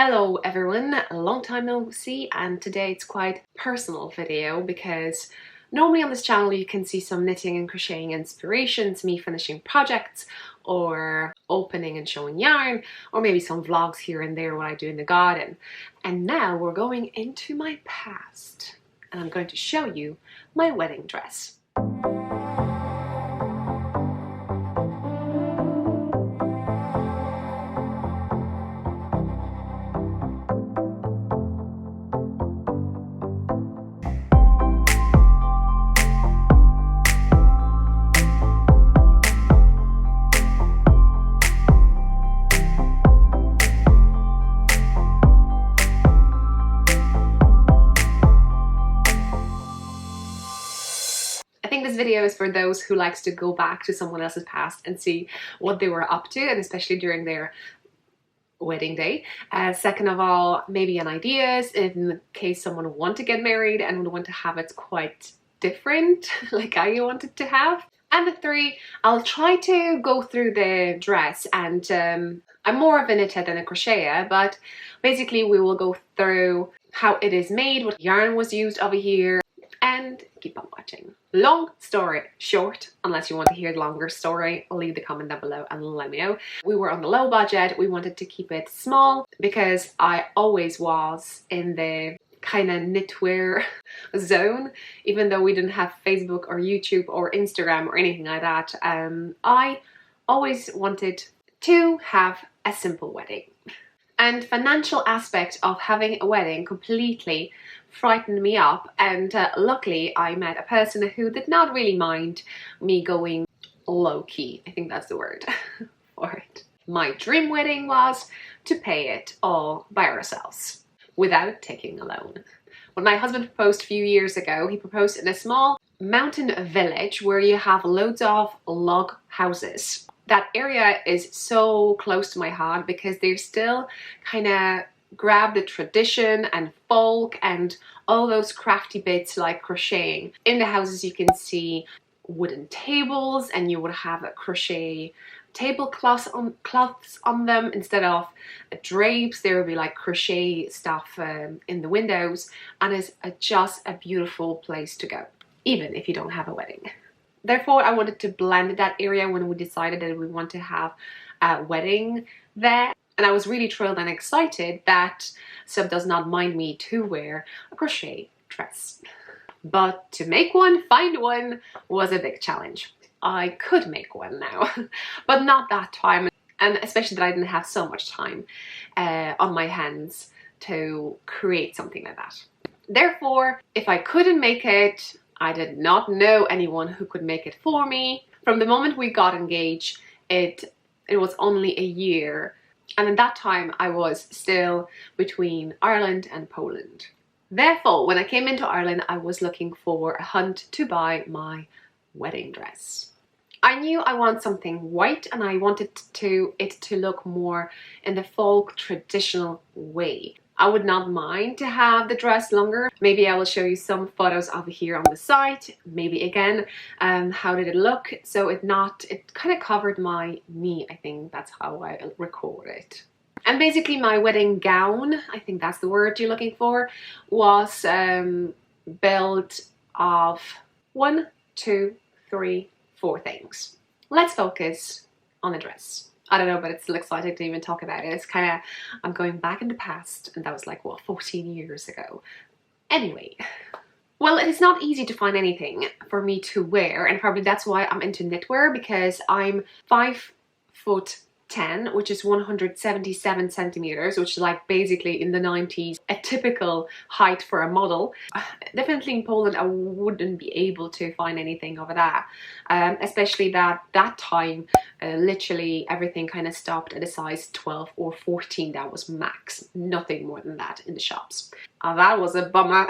Hello everyone, a long time no see, and today it's quite a personal video because normally on this channel you can see some knitting and crocheting inspirations, me finishing projects or opening and showing yarn, or maybe some vlogs here and there what I do in the garden. And now we're going into my past and I'm going to show you my wedding dress. I think this video is for those who likes to go back to someone else's past and see what they were up to, and especially during their wedding day. Second of all, maybe an ideas in case someone want to get married and would want to have it quite different like I wanted to have. And the three, I'll try to go through the dress, and I'm more of a knitter than a crocheter, but basically we will go through how it is made, what yarn was used over here, and keep on watching. Long story short, unless you want to hear the longer story, leave the comment down below and let me know. We were on the low budget, we wanted to keep it small because I always was in the kind of knitwear zone. Even though we didn't have Facebook or YouTube or Instagram or anything like that, I always wanted to have a simple wedding. And financial aspect of having a wedding completely frightened me up, and luckily I met a person who did not really mind me going low-key. I think that's the word for it. My dream wedding was to pay it all by ourselves without taking a loan. When my husband proposed a few years ago, he proposed in a small mountain village where you have loads of log houses. That area is so close to my heart because they're still kind of grab the tradition and folk and all those crafty bits like crocheting. In the houses you can see wooden tables, and you would have a crochet tablecloths on them instead of drapes. There would be like crochet stuff in the windows, and it's just a beautiful place to go, even if you don't have a wedding. Therefore, I wanted to blend that area when we decided that we want to have a wedding there. And I was really thrilled and excited that Sub does not mind me to wear a crochet dress. But to make one, find one, was a big challenge. I could make one now, but not that time. And especially that I didn't have so much time on my hands to create something like that. Therefore, if I couldn't make it, I did not know anyone who could make it for me. From the moment we got engaged, it was only a year. And at that time, I was still between Ireland and Poland. Therefore, when I came into Ireland, I was looking for a hunt to buy my wedding dress. I knew I want something white, and I wanted it to look more in the folk traditional way. I would not mind to have the dress longer. Maybe I will show you some photos over here on the site. Maybe again, how did it look? So it kind of covered my knee. I think that's how I record it. And basically my wedding gown, I think that's the word you're looking for, was built of 1, 2, 3, 4 things. Let's focus on the dress. I don't know, but it's still exciting to even talk about it. It's kind of, I'm going back in the past, and that was like, what, 14 years ago. Anyway, well, it is not easy to find anything for me to wear, and probably that's why I'm into knitwear, because I'm 5'10", which is 177 centimeters, which is like basically in the 90s, a typical height for a model. Definitely in Poland, I wouldn't be able to find anything over that, especially that time, literally everything kind of stopped at a size 12 or 14. That was max, nothing more than that in the shops. That was a bummer.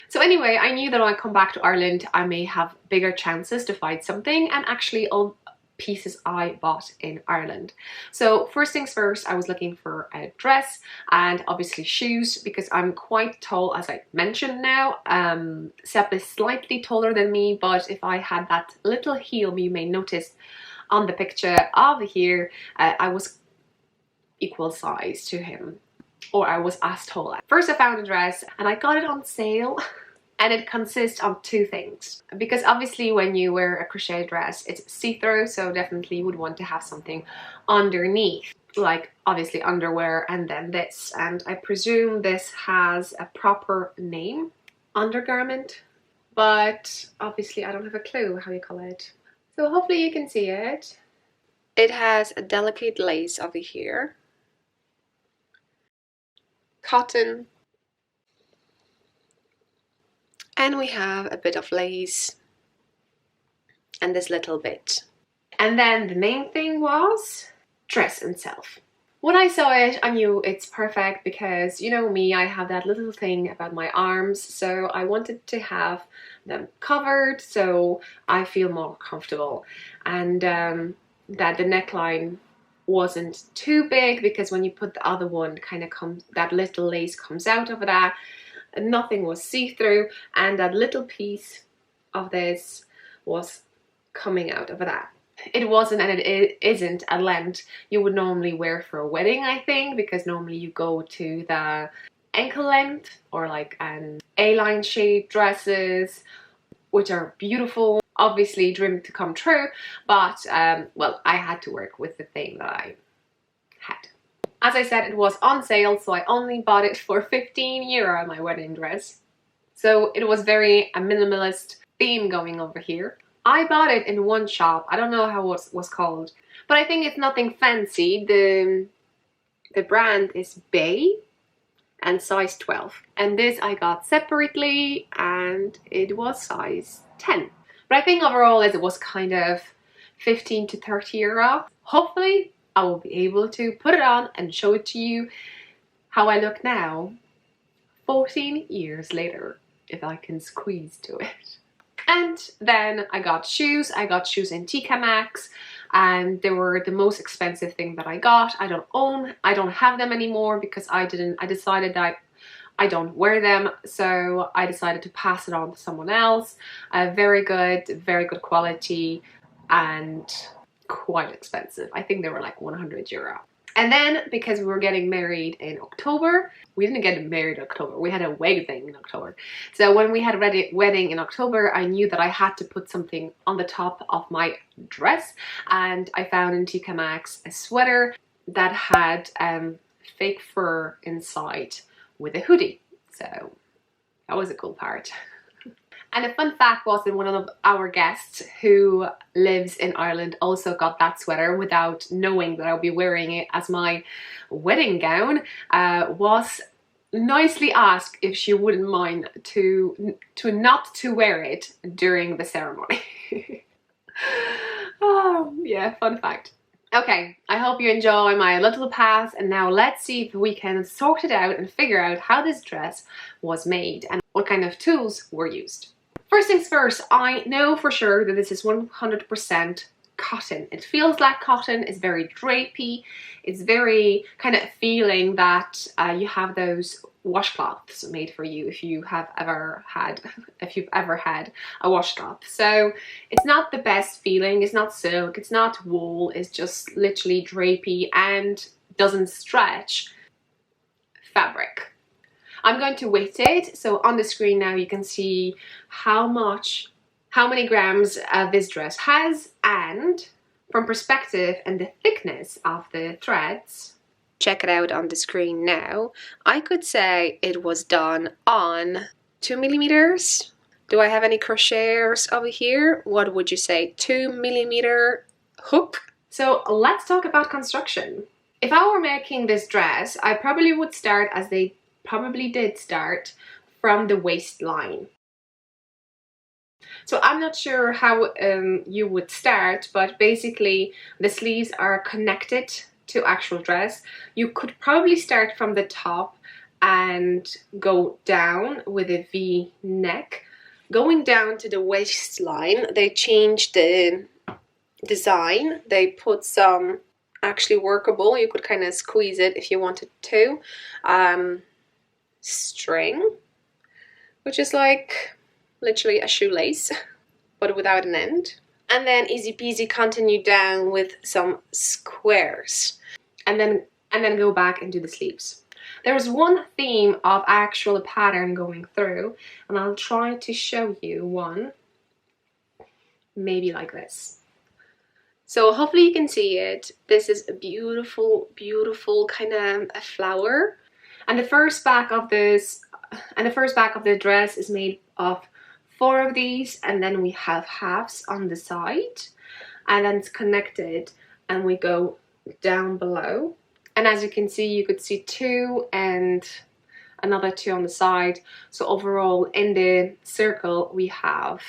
So anyway, I knew that when I come back to Ireland, I may have bigger chances to find something, and actually all pieces I bought in Ireland. So first things first, I was looking for a dress and obviously shoes, because I'm quite tall, as I mentioned now. Seb is slightly taller than me, but if I had that little heel you may notice on the picture over here, I was equal size to him. or I was asked told. First I found a dress and I got it on sale. And it consists of two things, because obviously when you wear a crochet dress it's see-through, so definitely you would want to have something underneath, like obviously underwear, and then this, and I presume this has a proper name, undergarment, but obviously I don't have a clue how you call it. So hopefully you can see it. It has a delicate lace over here, cotton, and we have a bit of lace and this little bit. And then the main thing was dress itself. When I saw it, I knew it's perfect because, you know me, I have that little thing about my arms, so I wanted to have them covered so I feel more comfortable, and that the neckline wasn't too big, because when you put the other one, kind of comes, that little lace comes out of that, and nothing was see-through, and that little piece of this was coming out of that. It wasn't, and it isn't a length you would normally wear for a wedding, I think, because normally you go to the ankle length or like an A-line shape dresses, which are beautiful, obviously dream to come true, but well, I had to work with the thing that I had. As I said, it was on sale, so I only bought it for €15, my wedding dress. So it was very a minimalist theme going over here. I bought it in one shop. I don't know how it was called, but I think it's nothing fancy. The brand is Bay and size 12. And this I got separately and it was size 10. But I think overall it was kind of 15 to 30 euro. Hopefully I will be able to put it on and show it to you how I look now, 14 years later, if I can squeeze to it. And then I got shoes. I got shoes in TK Maxx, and they were the most expensive thing that I got. I don't have them anymore because I decided that I don't wear them, so I decided to pass it on to someone else. Very good quality, and quite expensive. I think they were like €100. And then, because we were getting married in October, we didn't get married in October, we had a wedding in October. So when we had a wedding in October, I knew that I had to put something on the top of my dress, and I found in TK Maxx a sweater that had fake fur inside with a hoodie. So that was a cool part. And a fun fact was that one of our guests who lives in Ireland also got that sweater without knowing that I'll be wearing it as my wedding gown, was nicely asked if she wouldn't mind to not to wear it during the ceremony. Oh, yeah, fun fact. Okay, I hope you enjoy my little path, and now let's see if we can sort it out and figure out how this dress was made and what kind of tools were used. First things first, I know for sure that this is 100% cotton. It feels like cotton, it's very drapey, it's very kind of feeling that you have those washcloths made for you if you've ever had a washcloth. So it's not the best feeling, it's not silk, it's not wool, it's just literally drapey and doesn't stretch fabric. I'm going to weight it, so on the screen now you can see how many grams this dress has, and from perspective and the thickness of the threads. Check it out on the screen now. I could say it was done on 2 millimeters. Do I have any crocheters over here? What would you say? 2 millimeter hook? So let's talk about construction. If I were making this dress, I probably would start, as they probably did start, from the waistline. So I'm not sure how you would start, but basically the sleeves are connected to actual dress. You could probably start from the top and go down with a V neck. Going down to the waistline, they changed the design. They put some actually workable, you could kind of squeeze it if you wanted to, string, which is like literally a shoelace but without an end, and then easy peasy continue down with some squares, and then go back and do the sleeves. There's one theme of actual pattern going through, and I'll try to show you one, maybe like this. So hopefully you can see it. This is a beautiful, beautiful kind of a flower. And the first back of this, and the first back of the dress is made of 4 of these, and then we have halves on the side, and then it's connected, and we go down below. And as you can see, you could see 2 and another 2 on the side. So overall in the circle we have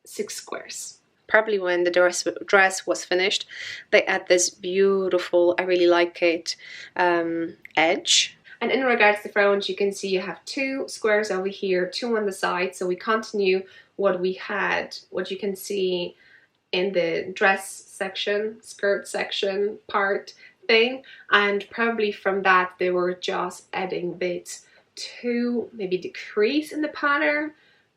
6 squares. Probably when the dress was finished, they add this beautiful, I really like it, edge. And in regards to front, you can see you have 2 squares over here, 2 on the side. So we continue what we had, what you can see in the dress section, skirt section part thing, and probably from that they were just adding bits to maybe decrease in the pattern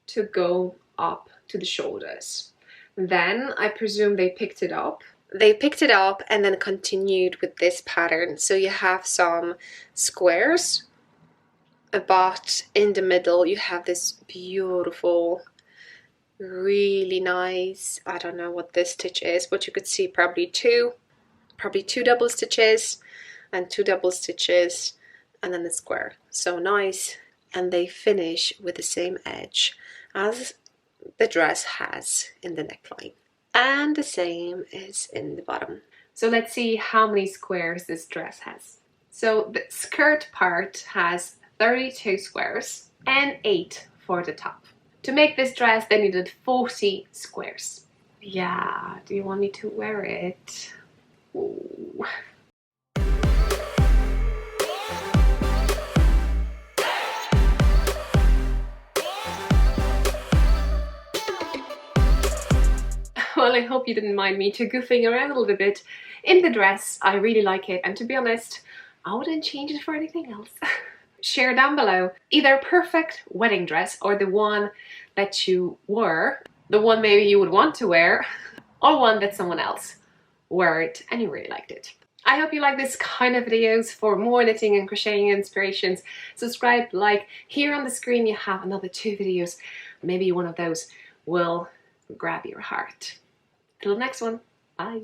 to go up to the shoulders. Then I presume they picked it up. They picked it up and then continued with this pattern. So you have some squares, but in the middle you have this beautiful, really nice, I don't know what this stitch is, but you could see probably two double stitches and 2 double stitches and then a square. So nice. And they finish with the same edge as the dress has in the neckline, and the same is in the bottom. So let's see how many squares this dress has. So the skirt part has 32 squares and 8 for the top. To make this dress they needed 40 squares. Yeah, do you want me to wear it? Ooh. Well, I hope you didn't mind me to goofing around a little bit in the dress. I really like it, and to be honest, I wouldn't change it for anything else. Share down below either perfect wedding dress or the one that you wore, the one maybe you would want to wear, or one that someone else wore it and you really liked it. I hope you like this kind of videos. For more knitting and crocheting inspirations, subscribe, like. Here on the screen you have another 2 videos. Maybe one of those will grab your heart. Till the next one, bye.